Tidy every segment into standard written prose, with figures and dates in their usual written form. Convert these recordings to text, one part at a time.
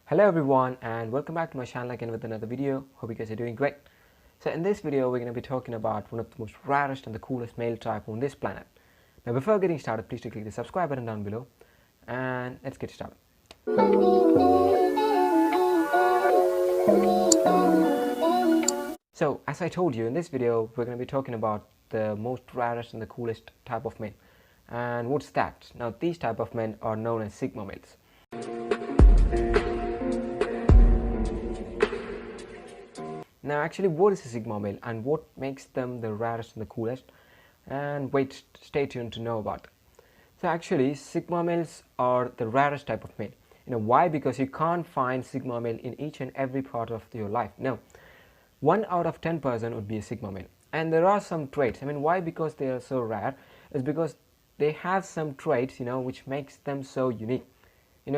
Hello everyone and welcome back to my channel again with another video. Hope you guys are doing great. So in this video we're going to be talking about one of the most rarest and the coolest male type on this planet. Now before getting started, please do click the subscribe button down below and let's get started. So as I told you, in this video we're going to be talking about the most rarest and the coolest type of men. And what's that? Now these type of men are known as Sigma males. Now actually, what is a Sigma male and what makes them the rarest and the coolest? And wait, stay tuned to know about it. So actually, Sigma males are the rarest type of male. Why? Because you can't find Sigma male in each and every part of your life. No, 1 out of 10% would be a Sigma male. And there are some traits. Why? Because they are so rare is because they have some traits, which makes them so unique.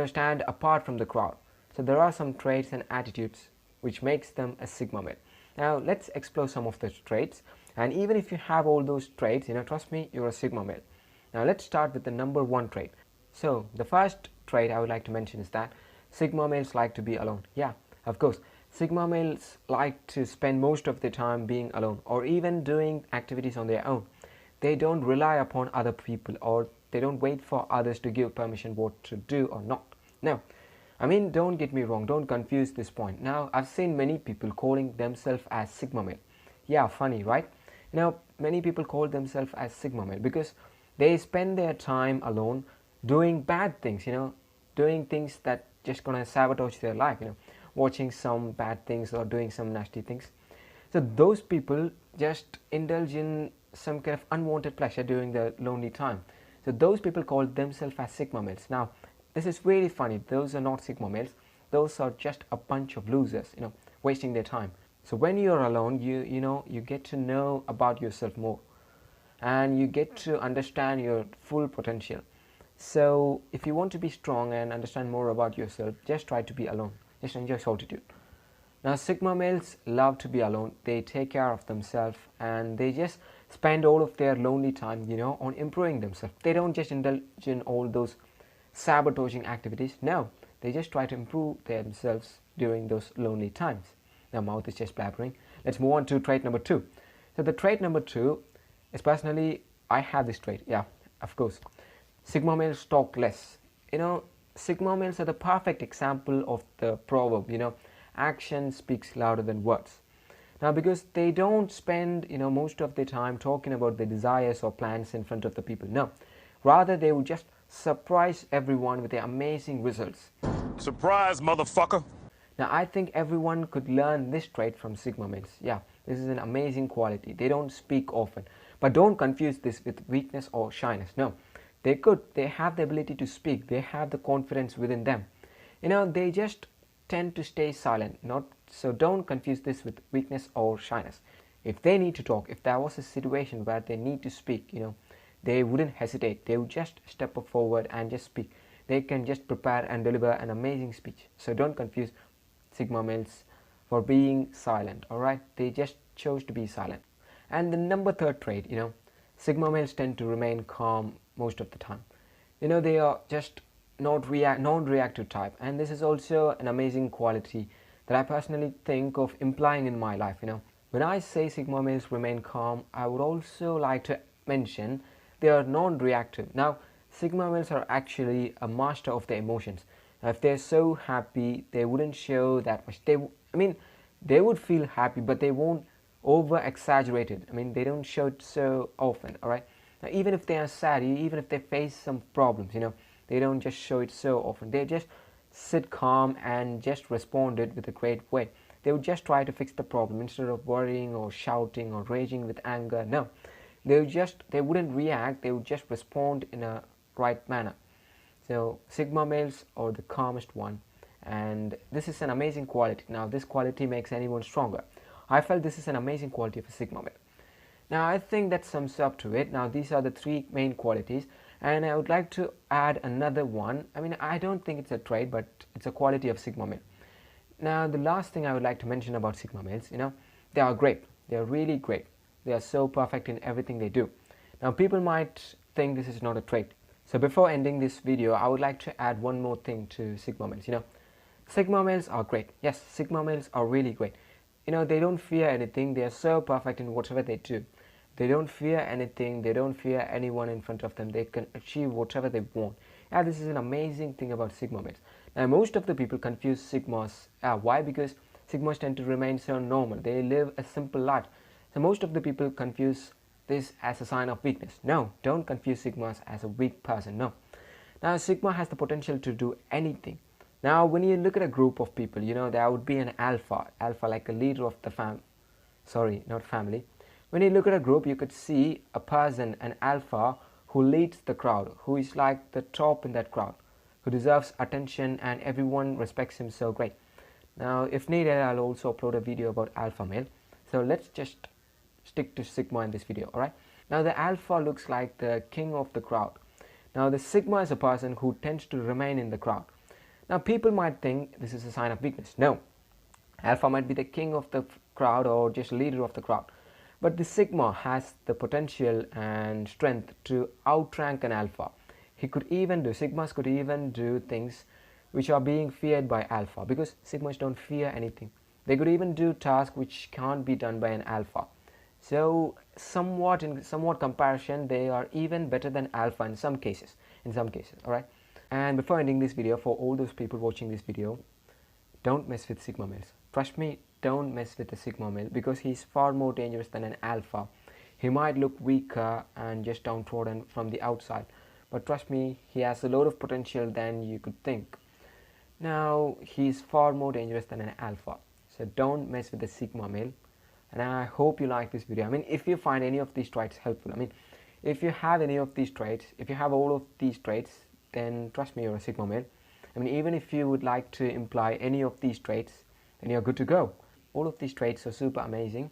Stand apart from the crowd. So there are some traits and attitudes which makes them a Sigma male. Now let's explore some of those traits, and even if you have all those traits, trust me, you're a Sigma male. Now let's start with the number 1 trait. So the first trait I would like to mention is that Sigma males like to be alone. Yeah, of course, Sigma males like to spend most of their time being alone or even doing activities on their own. They don't rely upon other people, or they don't wait for others to give permission what to do or not. No, don't get me wrong, don't confuse this point. Now, I've seen many people calling themselves as Sigma male. Yeah, funny, right? Many people call themselves as Sigma male because they spend their time alone doing bad things, doing things that just gonna sabotage their life, watching some bad things or doing some nasty things. So those people just indulge in some kind of unwanted pleasure during their lonely time. So those people call themselves as Sigma males. Now, this is really funny. Those are not Sigma males. Those are just a bunch of losers, wasting their time. So when you're alone, you get to know about yourself more, and you get to understand your full potential. So if you want to be strong and understand more about yourself, just try to be alone. Just enjoy solitude. Now, Sigma males love to be alone. They take care of themselves and they just spend all of their lonely time, on improving themselves. They don't just indulge in all those sabotaging activities. No, they just try to improve themselves during those lonely times. Now, mouth is just blabbering. Let's move on to trait number 2. So the trait number 2 is, personally, I have this trait. Yeah, of course. Sigma males talk less. Sigma males are the perfect example of the proverb, action speaks louder than words. Now, because they don't spend, most of their time talking about their desires or plans in front of the people. No, rather they would just surprise everyone with their amazing results. Surprise, motherfucker! Now, I think everyone could learn this trait from Sigma males. Yeah, this is an amazing quality. They don't speak often, but don't confuse this with weakness or shyness. No, they have the ability to speak. They have the confidence within them. They just tend to stay silent. So don't confuse this with weakness or shyness. If they need to talk, if there was a situation where they need to speak, they wouldn't hesitate. They would just step forward and just speak. They can just prepare and deliver an amazing speech. So don't confuse Sigma males for being silent. Alright, they just chose to be silent. And the number 3 trait, Sigma males tend to remain calm most of the time. They are just non-reactive type, and this is also an amazing quality that I personally think of implying in my life. When I say Sigma males remain calm, I would also like to mention they are non-reactive. Now, Sigma males are actually a master of their emotions. Now, if they're so happy, they wouldn't show that much. They would feel happy, but they won't over exaggerate it. They don't show it so often. All right. Now, even if they are sad, even if they face some problems, they don't just show it so often. They just sit calm and just respond it with a great way. They would just try to fix the problem instead of worrying or shouting or raging with anger. No, they wouldn't react. They would just respond in a right manner. So Sigma males are the calmest one, and this is an amazing quality. Now, this quality makes anyone stronger. I felt this is an amazing quality of a Sigma male. Now, I think that sums up to it. Now, these are the 3 main qualities, and I would like to add another one. I don't think it's a trait, but it's a quality of Sigma male. Now, the last thing I would like to mention about Sigma males, they are great. They are really great. They are so perfect in everything they do. Now, people might think this is not a trait. So before ending this video, I would like to add one more thing to Sigma males. Sigma males are great. Yes, Sigma males are really great. You know, they don't fear anything. They are so perfect in whatever they do. They don't fear anything. They don't fear anyone in front of them. They can achieve whatever they want. Yeah, this is an amazing thing about Sigma males. Now, most of the people confuse Sigmas. Why? Because Sigmas tend to remain so normal. They live a simple life. So most of the people confuse this as a sign of weakness. No, don't confuse Sigmas as a weak person. No. Now, Sigma has the potential to do anything. Now, when you look at a group of people, you know, there would be an alpha like a leader of the sorry, not family. When you look at a group, you could see a person, an alpha, who leads the crowd, who is like the top in that crowd, who deserves attention and everyone respects him so great. Now, if needed, I'll also upload a video about alpha male. So let's just stick to Sigma in this video, alright? Now, the alpha looks like the king of the crowd. Now, the Sigma is a person who tends to remain in the crowd. Now, people might think this is a sign of weakness. No, alpha might be the king of the crowd or just leader of the crowd. But the Sigma has the potential and strength to outrank an alpha. Sigmas could even do things which are being feared by alpha, because Sigmas don't fear anything. They could even do tasks which can't be done by an alpha. So somewhat comparison, they are even better than alpha in some cases. Alright. And before ending this video, for all those people watching this video, don't mess with Sigma males. Trust me, don't mess with a Sigma male, because he's far more dangerous than an alpha. He might look weaker and just downtrodden from the outside, but trust me, he has a lot of potential than you could think. Now, he's far more dangerous than an alpha. So don't mess with the Sigma male. And I hope you like this video. I mean, if you find any of these traits helpful, I mean, if you have any of these traits, if you have all of these traits, then trust me, you're a Sigma male. I mean, even if you would like to imply any of these traits, then you're good to go. All of these traits are super amazing.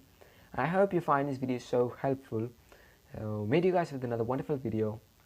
I hope you find this video so helpful. So meet you guys with another wonderful video.